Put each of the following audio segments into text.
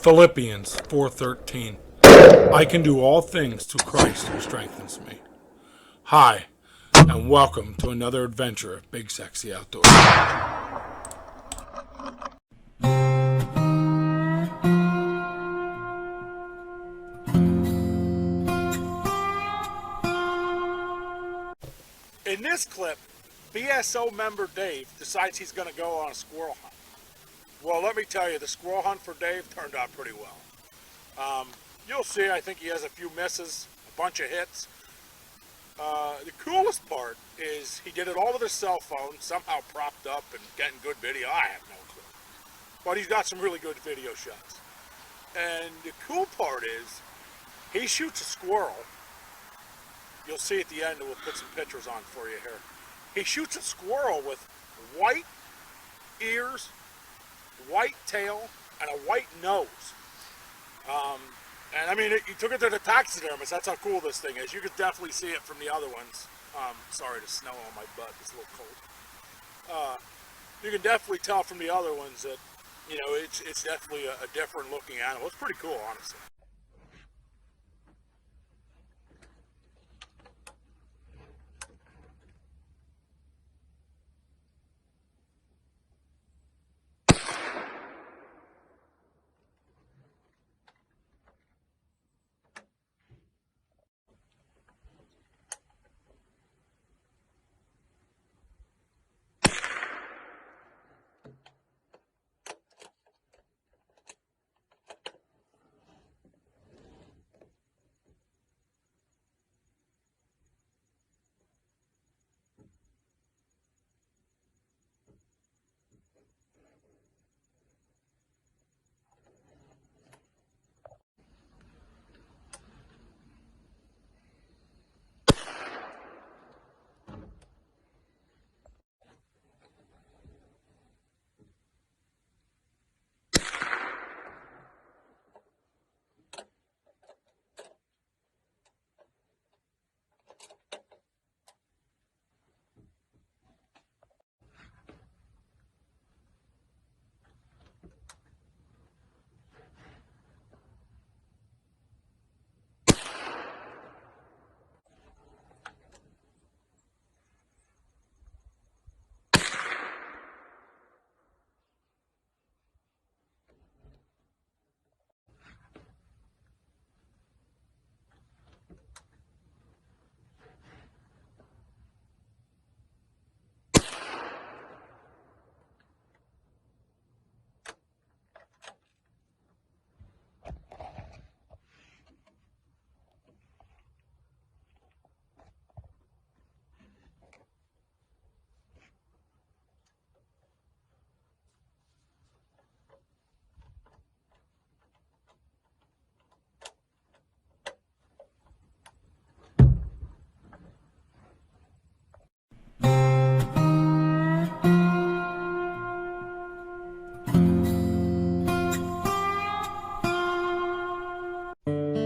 Philippians 4:13. I can do all things through Christ who strengthens me. Hi, and welcome to another adventure of Big Sexy Outdoors. In this clip, BSO member Dave decides he's going to go on a squirrel hunt. Well, let me tell you, the squirrel hunt for Dave turned out pretty well. You'll see, I think he has a few misses, a bunch of hits. The coolest part is he did it all with his cell phone, somehow propped up and getting good video. I have no clue. But he's got some really good video shots. And the cool part is he shoots a squirrel. You'll see at the end, we'll put some pictures on for you here. He shoots a squirrel with white ears, white tail, and a white nose. And I mean, he took it to the taxidermist. That's how cool this thing is. You could definitely see it from the other ones. Sorry, the snow on my butt. It's a little cold. You can definitely tell from the other ones that, you know, it's definitely a different looking animal. It's pretty cool, honestly.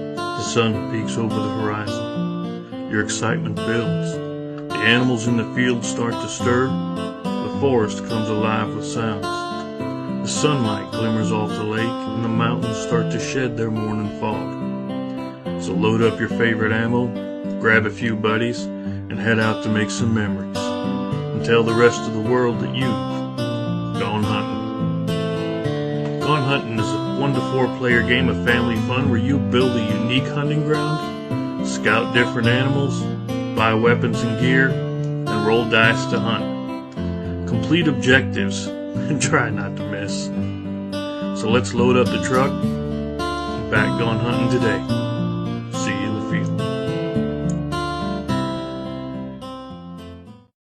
The sun peeks over the horizon. Your excitement builds. The animals in the field start to stir. The forest comes alive with sounds. The sunlight glimmers off the lake, and the mountains start to shed their morning fog. So load up your favorite ammo, grab a few buddies, and head out to make some memories, and tell the rest of the world that you've gone hunting. Gone hunting is a 1 to 4 player game of family fun where you build a unique hunting ground, scout different animals, buy weapons and gear, and roll dice to hunt. Complete objectives and try not to miss. So let's load up the truck and back gone hunting today.